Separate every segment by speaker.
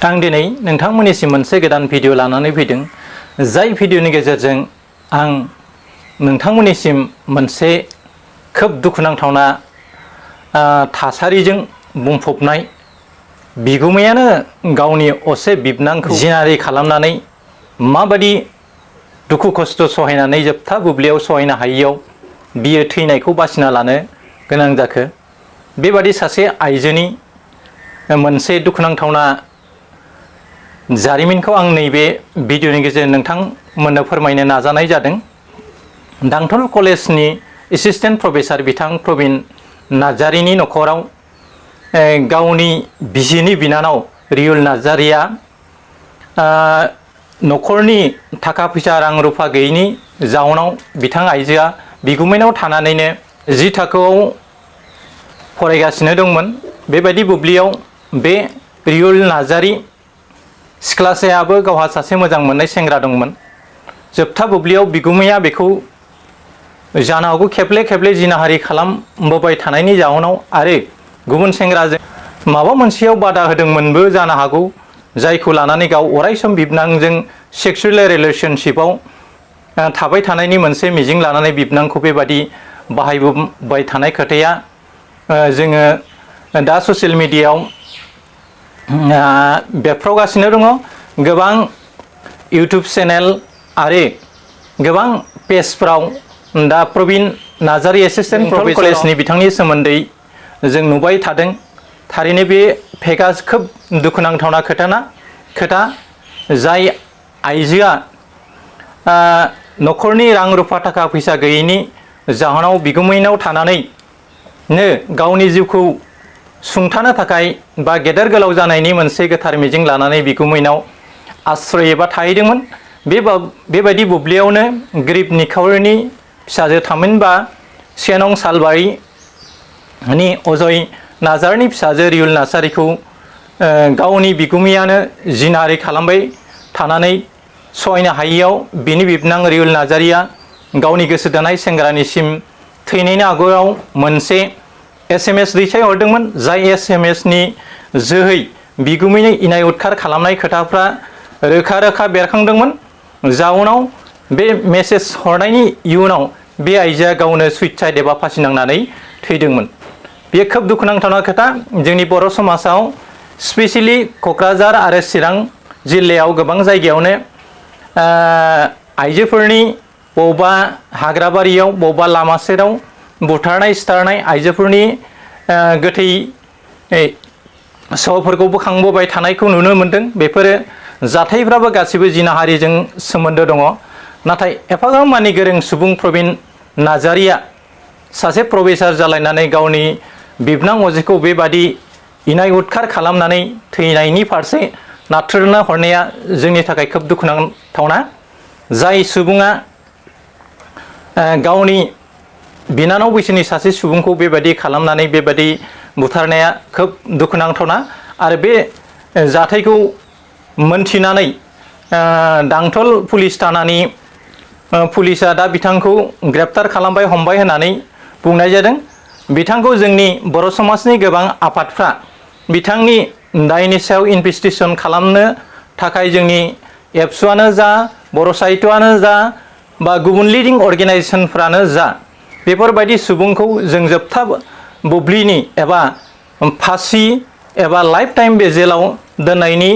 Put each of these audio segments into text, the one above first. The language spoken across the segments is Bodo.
Speaker 1: आं दिनै नोंथांमोननिसिम मोनसे गोदान भिडिअ लानानै फैदों। जाय भिडिअनि गेजेरजों आं नोंथांमोननिसिम मोनसे खोब दुखुनांथावना थासारिजों बुंफबनाय बिगुमायानो गावनि असे बिबनांखौ जिनाहारि खालामनानै माबादि दुखु खस्थ सहायनानै जोबथा बुब्लियाव सहायनो हायैयाव बियो थैनायखौ बासिना लानो गोनां जाखो। बेबादि सासे आइजोनि मोनसे दुखुनांथावना जारिमिनखौ आं नैबे भिडिअनि गेजेरजों नोंथांमोननो फोरमायनो नाजानाय जादों। दांथल कलेजनि एसिस्टेन्ट प्रफेसर बिथां प्रबिन नार्जारिनि नखराव गावनि बिसिनि बिनानाव रियुल नार्जारिया नखरनि थाखा फैसा रां रुफा गैयैनि जाउनाव बिथां आइजोआ बिगुमैनाव थानानैनो 10 थाखोआव फरायगासिनो दंमोन। बेबायदि बुब्लियाव बे रियुल नार्जारि सिख्लासायाबो गावहा सासे मोजां मोननाय सेंग्रा दंमोन। जोबथा बुब्लियाव बिगुमैया बेखौ जानो हागौ खेबले खेबले जिनाहारि खालामबोबाय थानायनि जाउनाव आरो गुबुन सेंग्राजों माबा मोनसेयाव बादा होदोंमोनबो जानो हागौ, जायखौ लानानै गाव अरायसम बिबनांजों सेक्सुवेल रिलेशनशिपआव थाबाय थानायनि मोनसे मिजिं लानानै बिबनांखौ बेबादि बाहायबोबाय थानाय खोथाया जोङो दा ससियेल मिडियायाव बेरफ्रावगासिनो दङ। गोबां इउटुब चेनेल आरो गोबां पेजफ्राव दा प्रबिन नार्जारि एसिस्टेन्ट प्रफेसर कलेजनि बिथांनि सोमोन्दै जों नुबाय थादों। थारैनो बे फेकआ खोब दुखुनांथावना खोथा जाय आइजोआ नखरनि रां रुफा थाखा फैसा गैयैनि जाहोनाव बिगुमैनाव थानानैनो गावनि जिउखौ सुंथानो थाखाय बा गेदेर गोलाव जानायनि मोनसे गोथार मिजिं लानानै बिगुमैनाव आश्रय एबा थाहैदोंमोन। बेबायदि बुब्लियावनो गोरिब निखावरिनि फिसाजो थामहिनबा सेनं सालबारिनि अजय नार्जारिनि फिसाजो रियुल नार्जारिखौ गावनि बिगुमैयानो जिनाहारि खालामबाय थानानै सहायनो हायैयाव बिनि बिबनां रियुल नार्जारिया गावनि गोसो थोनाय सेंग्रानिसिम थैनायनि आगोलाव मोनसे SMS दैथायहरदोंमोन। जाय SMSनि जोहै बिगुमैनो इनाय उदखार खालामनाय खोथाफ्रा रोखा रोखा बेरखांदोंमोन। जाउनाव बे मेसेज हरनायनि इयुनाव बे आइजोआ गावनो सुइसाइड एबा फासि नांनानै थैदोंमोन। बेयो खोब दुखुनांथावना खोथा। जोंनि बर' समाजाव स्पेसियेलि क'क्राझार आरो चिरां जिल्लायाव गोबां जायगायावनो आइजोफोरनि बबेबा हाग्राबारियाव बबेबा लामा सेराव बुथारनाय सिथारनाय, आइजोफोरनि गोथै सहफोरखौ बोखांबोबाय थानायखौ नुनो मोनदों। बेफोरो जाथायफ्राबो गासिबो जिनाहारिजों सोमोन्दो दङ। नाथाय एफाग्राब मानि गोरों सुबुं प्रबिन नार्जारिया सासे प्रफेसर जालायनानै गावनि बिबनां अजेखौ बेबादि इनाय उदखार खालामनानै थैनायनि फारसे नाथ्रोदना हरनाया जोंनि थाखाय खोब दुखुनांथावना। जाय सुबुङा गावनि बिनानाव बैसोनि सासे सुबुंखौ बेबायदि खालामनानै बेबायदि बुथारनाया खोब दुखुनांथावना। आरो बे जाथायखौ मोनथिनानै दांथल पुलिस थानानि पुलिसा दा बिथांखौ ग्रेप्टार खालामबाय, हमबाय होननानै बुंनाय जादों। बिथांखौ जोंनि बर' समाजनि गोबां आफादफ्रा बिथांनि दायनि सायाव इनभेस्टिगेसन खालामनो थाखाय जोंनि एबसुआनो जा, बर' साहित्यआनो जा, बा गुबुन लिडिं अर्गेनाइजेसनफ्रानो जा, बेफोरबायदि सुबुंखौ जों जोबथा बुब्लिनि एबा फासि एबा लाइफ टाइम बे जेलाव दोननायनि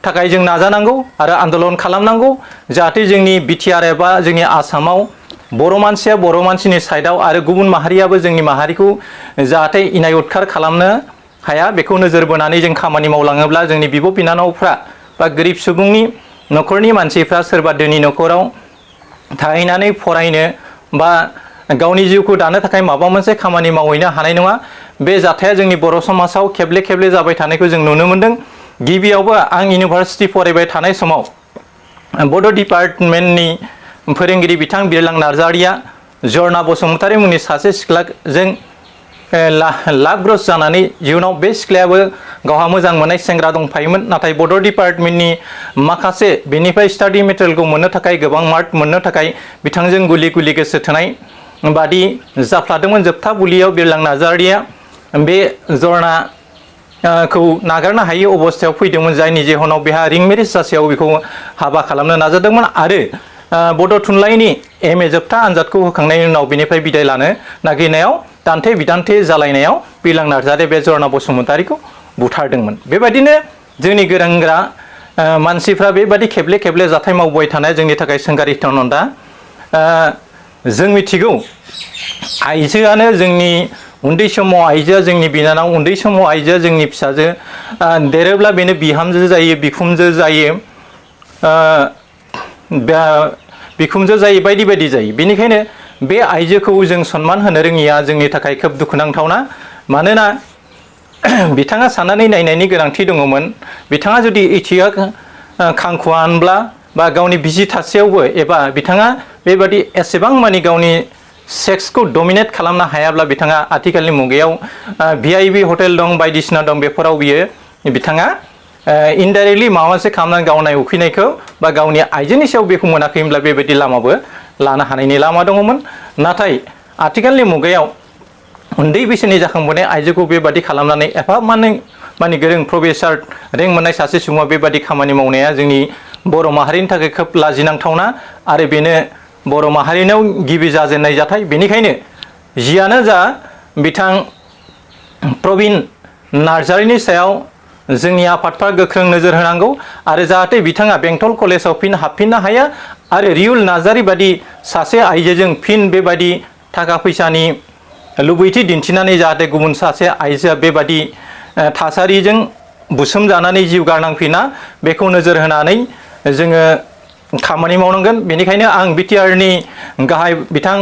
Speaker 1: थाखाय जों नाजानांगौ आरो आन्दलन खालामनांगौ। जाहाथे जोंनि बिटिआर एबा जोंनि आसामाव बर' मानसिया बर' मानसिनि साइडआव आरो गुबुन माहारियाबो जोंनि माहारिखौ जाहाथे इनाय उदखार खालामनो हाया, बेखौ नोजोर बोनानै जों खामानि मावलाङोब्ला जोंनि बिब' बिनानावफ्रा बा गोरिब सुबुंनि नखरनि मानसिफ्रा सोरबा धोनि नखराव थाहैनानै फरायनो बा गावनि जिउखौ दानो थाखाय माबा मोनसे खामानि मावहैनो हानाय नङा। बे जाथाया जोंनि बर' समाजाव खेबले खेबले जाबाय थानायखौ जों नुनो मोनदों। गिबियावबो आं इउनिभार्सिटि फरायबाय थानाय समाव बड' डिपार्टमेन्टनि फोरोंगिरि बिथां बिरलां नार्जारिया जरना बसुमतारी मुंनि सासे सिख्लाजों लाभग्रस जानानै इयुनाव बे सिख्लायाबो गावहा मोजां मोननाय सेंग्रा दंफायोमोन। नाथाय बड' डिपार्टमेन्टनि माखासे बेनिफ्राय स्टाडि मेटेरियेलखौ मोननो थाखाय, गोबां मार्क मोननो थाखाय बिथांजों गुलि गुलि गोसो थोनाय बादि जाफ्लादोंमोन। जोबथा बुब्लियाव बिरलां नार्जारिया बे जरना खौ नागारनो हायै अबस्थायाव फैदोंमोन, जायनि जाहोनाव बेहा रिं मेरेज जासेयाव बेखौ हाबा खालामनो नाजादोंमोन आरो बड' थुनलाइनि MA जोबथा आनजादखौ होखांनायनि उनाव बेनिफ्राय बिदाय लानो नागिरनायाव दान्थे बिदान्थे जालायनायाव बिलां नार्जारि बे जरना बसुमतारिखौ बुथारदोंमन। बेबायदिनो जोंनि गोरों गोरा मानसिफ्रा बेबायदि खेबले खेबले जाथाय मावबाय थानाया जोंनि थाखाय सोंगारिथावना। दा जों मिथिगौ आइजोआनो जोंनि उन्दै समाव आइजोआ जोंनि बिनानाव, उन्दै समाव आइजोआ जोंनि फिसाजो, देरोब्ला बेनो बिहामजो जायो, बिखुमजो जायो, बिखुमजो जायो, बायदि बायदि जायो। बेनिखायनो बे आइजोखौ जों सनमान होनो रोङिया जोंनि थाखाय खोब दुखुनांथावना। मानोना बिथाङा साननानै नायनायनि गोनांथि दङमोन। बिथाङा जुदि इथिया खांखुआनब्ला बा गावनि बिसि थासेयावबो एबा बिथाङा बेबादि एसेबां मानि गावनि सेक्सखौ डमिनेट खालामनो हायाब्ला बिथाङा आथिखालनि मुगायाव VIP हटेल दं, बायदिसिना दं, बेफोराव बिथाङा इनडाइरेक्टलि माबा मोनसे खालामनानै गावनाय उखैनायखौ बा गावनि आइजोनि सायाव बेखौ मोनाखैमोनब्ला बेबायदि लामाबो लानो हानायनि लामा दङमोन। नाथाय आथिखालनि मुगायाव उन्दै बैसोनि जाखांबोनाय आइजोखौ बेबादि खालामनानै माने गोरों प्रफेसार रेंक मोननाय सासे सुबुङा बेबादि खामानि मावनाया जोंनि बर' माहारिनि थाखाय खोब लाजिनांथावना आरो बेनो बर' माहारिनाव गिबि जाजेननाय जाथाय। बेनिखायनो जियानो जा बिथां प्रबिन नार्जारिनि सायाव जोंनि आफादफ्रा गोख्रों नोजोर होनांगौ आरो जाहाथे बिथाङा बेंटल कलेजाव फिन हाबफिननो हाया आरो रियुल नार्जारि बादि सासे आइजोजों फिन बेबादि थाखा फैसानि लुबैथि दिन्थिनानै जाहाथे गुबुन सासे आइजोआ बेबादि थासारिजों बुसोमजानानै जिउ गारनांफिना, बेखौ नोजोर होनानै जोङो खामानि मावनांगोन। बेनिखायनो आं BTRनि गाहाय बिथां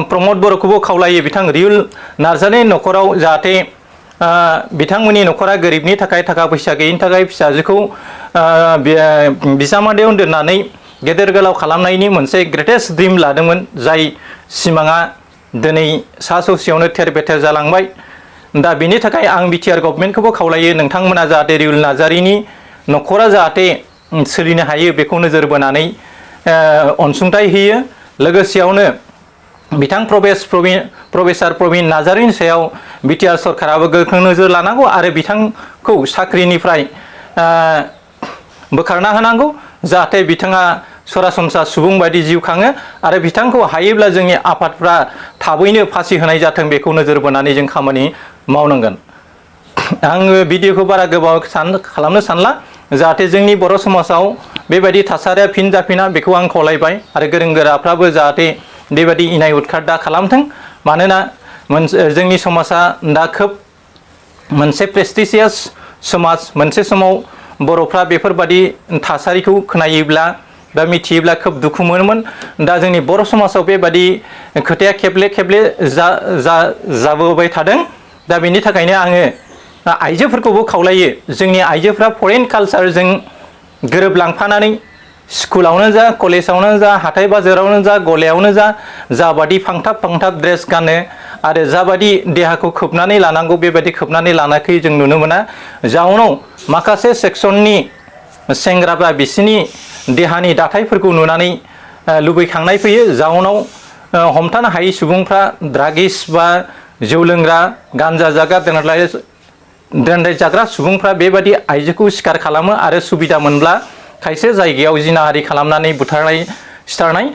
Speaker 1: प्रमद बर'खौबो खावलायो, बिथां रियुल नार्जारिनि न'खराव जाहाथे बिथांमोननि न'खरा गोरिबनि थाखाय, थाखा फैसा गैयिनि थाखाय फिसाजोखौ बिजामादैयाव दोननानै गेदेर गोलाव खालामनायनि मोनसे ग्रेटेस्ट ड्रिम लादोंमोन, जाय सिमाङा दिनै सा ससेयावनो थेर बेथेर जालांबाय। दा बेनि थाखाय आं BTR गभर्नमेन्टखौबो खावलायो, नोंथांमोना जाहाथे रियुल नार्जारिनि न'खरा जाहाथे सोलिनो हायो बेखौ नोजोर बोनानै अनसुंथाइ होयो। लोगोसेयावनो बिथां प्रफेसार प्रबिन नार्जारिनि सायाव BTR सरकाराबो गोख्रों नोजोर लानांगौ आरो बिथांखौ साख्रिनिफ्राय बोखारना होनांगौ, जाहाथे बिथाङा सरासनस्रा सुबुं बायदि जिउ खाङो आरो बिथांखौ हायोब्ला जोंनि आफादफ्रा थाबैनो फासि होनाय जाथों, बेखौ नोजोर बोनानै जों खामानि मावनांगोन। आङो भिडिअखौ बारा गोबाव खालामनो सानला, जाहाथे जोंनि बर' समाजाव बेबायदि थासारिया फिन जाफिना बेखौ आं खावलायबाय आरो गोरों गोराफ्राबो जाहाथे बेबायदि इनाय उदखार दा खालामथों। मानोना जोंनि समाजा दा खोब मोनसे प्रेस्टिजियास समाज, मोनसे समाव बर'फ्रा बेफोरबादि थासारिखौ खोनायोब्ला बा मिथियोब्ला खोब दुखु मोनोमोन। दा जोंनि बर' समाजाव बेबादि खोथाया खेबले खेबले जाबोबाय थादों। दा बेनि थाखायनो आङो आइजोफोरखौबो खावलायो, जोंनि आइजोफ्रा फरेन कालचारजों गोरोबलांफानानै स्कुलावनो जा, कलेजावनो जा, हाथाय बाजारावनो जा, गलायावनो जा, जाबादि फांथाब फांथाब ड्रेस गानो आरो जाबादि देहाखौ खोबनानै लानांगौ बेबायदि खोबनानै लानायखौ जों नुनो मोना। जाउनाव माखासे सेक्सननि सेंग्राफ्रा बिसिनि देहानि दाथायफोरखौ नुनानै लुबैखांनाय फैयो। जाउनाव हमथानो हायै सुबुंफ्रा ड्रागिस बा जौ लोंग्रा, गान्जा जाग्रा, द्रेन्डाय जाग्रा सुबुंफ्रा बेबायदि आइजोखौ सिखार खालामो आरो सुबिदा मोनब्ला खायसे जायगायाव जिनाहारि खालामनानै बुथारनाय सिथारनाय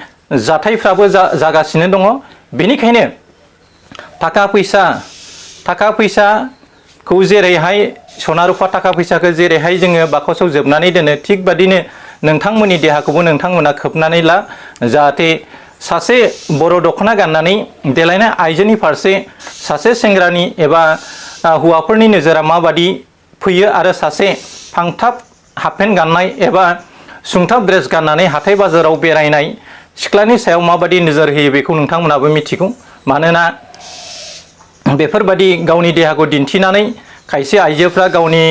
Speaker 1: जाथायफ्राबो जागासिनो दङ। बेनिखायनो थाखा फैसाखौ जेरैहाय सना रुफा थाखा फैसाखौ जेरैहाय जोङो बाकसाव जोबनानै दोनो, थिग बादिनो नोंथांमोननि देहाखौबो नोंथांमोना खोबनानै ला, जाहाथे सासे बर' दख'ना गाननानै देलायनाय आइजोनि फारसे सासे सेंग्रानि एबा हौवाफोरनि नोजोरा माबादि फैयो आरो सासे फांथाब हाफपेन्ट गाननाय एबा सुंथाब ड्रेस गाननानै हाथाय बाजाराव बेरायनाय सिख्लानि सायाव माबादि नोजोर होयो बेखौ नोंथांमोनाबो मिथिगौ। मानोना बेफोरबादि गावनि देहाखौ दिन्थिनानै खायसे आइजोफ्रा गावनि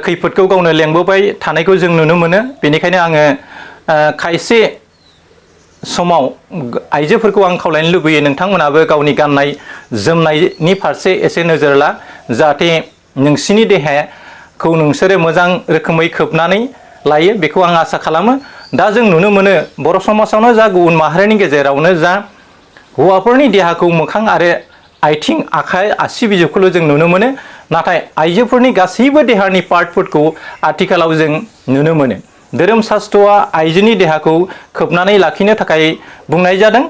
Speaker 1: खैफोदखौ गावनो लेंबोबाय थानायखौ जों नुनो मोनो। बेनिखायनो आङो खायसे समाव आइजोफोरखौ आं खावलायनो लुबैयो, नोंथांमोनाबो गावनि गाननाय जोमनायनि फारसे एसे नोजोर ला, जाहाथे नोंसिनि देहाखौ नोंसोरो मोजां रोखोमै खोबनानै लायो, बेखौ आं आसा खालामो। दा जों नुनो मोनो बर' समाजावनो जा, गुबुन माहारिनि गेजेरावनो जा, हौवाफोरनि देहाखौ मोखां आरो आथिं आखाइ आसि बिजौखौल' जों नुनो मोनो, नाथाय आइजोफोरनि गासैबो देहानि पार्टफोरखौ आथिखालाव जों नुनो मोनो। धोरोम शास्त्रआ आइजोनि देहाखौ खोबनानै लाखिनो थाखाय बुंनाय जादों।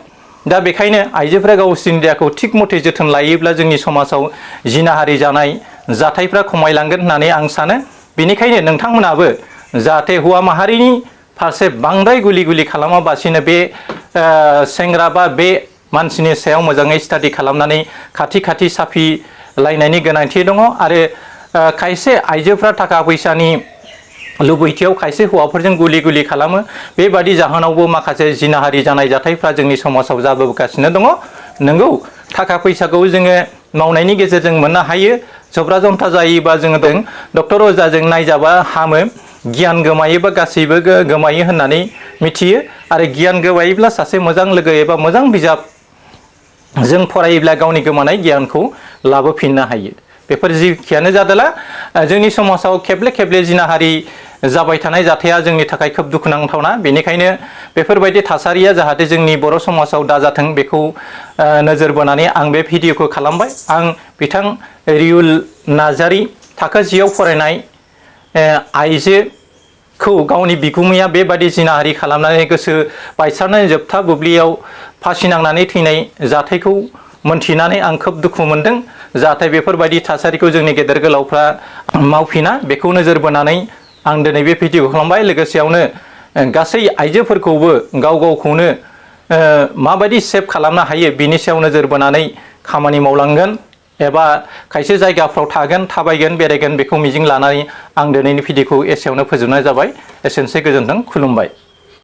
Speaker 1: दा बेखायनो आइजोफोरा गावसोरनि देहाखौ थिग मथे जोथोन लायोब्ला जोंनि समाजाव जिनाहारि जानाय जाथायफ्रा खमायलांगोन होननानै आं सानो। बेनिखायनो नोंथांमोनाबो जाहाथे हौवा माहारिनि फारसे बांद्राय गुलि गुलि खालामाबासिनो बे सेंग्रा बा बे मानसिनि सायाव मोजाङै स्टाडि खालामनानै खाथि खाथि साफि लायनायनि गोनांथि दङ। आरो खायसे आइजोफ्रा थाखा फैसानि लुबैथियाव खायसे हौवाफोरजों गुलि गुलि खालामो। बेबादि जाहोनावबो माखासे जिनाहारि जानाय जाथायफ्रा जोंनि समाजाव जाबोगासिनो दङ। नंगौ, थाखा फैसाखौ जोङो मावनायनि गेजेरजों मोननो हायो। जब्रा जन्था जायोबा जोङो डक्टर अजाजों नायजाबा हामो। गियान गोमायोबा गासैबो गोमायो होननानै मिथियो। आरो गियान गोमायोब्ला सासे मोजां लोगो एबा मोजां बिजाब जों फरायोब्ला गावनि गोमानाय गियानखौ लाबोफिननो हायो। बेफोर जिखियानो जादोला जोंनि समाजाव खेबले खेबले जिनाहारि जाबाय थानाय जाथाया जोंनि थाखाय खोब दुखुनांथावना। बेनिखायनो बेफोरबायदि थासारिया जाहाथे जोंनि बर' समाजाव दाजाथों बेखौ नोजोर बोनानै आं बे भिडिअखौ खालामबाय। आं बिथां रियुल नार्जारी थाखो 10 आव फरायनाय आइजोखौ गावनि बिगुमैया बेबादि जिनाहारि खालामनानै गोसो बायसारनानै जोबथा बुब्लियाव फासि नांनानै थैनाय जाथायखौ मोनथिनानै आं खोब दुखु मोनदों। जाहाथे बेफोरबायदि थासारिखौ जोंनि गेदेर गोलावफ्रा मावफिना, बेखौ नोजोर बोनानै आं दिनै बे भिडिअखौ खालामबाय। लोगोसेयावनो गासै आइजोफोरखौबो गाव गावखौनो माबायदि सेभ खालामनो हायो बिनि सायाव नोजोर बोनानै खामानि मावलांगोन एबा खायसे जायगाफ्राव थागोन, थाबायगोन, बेरायगोन, बेखौ मिजिं लानानै आं दिनैनि भिडिअखौ एसेयावनो फोजोबनाय जाबाय। एसेनोसै, गोजोन्थों, खुलुमबाय।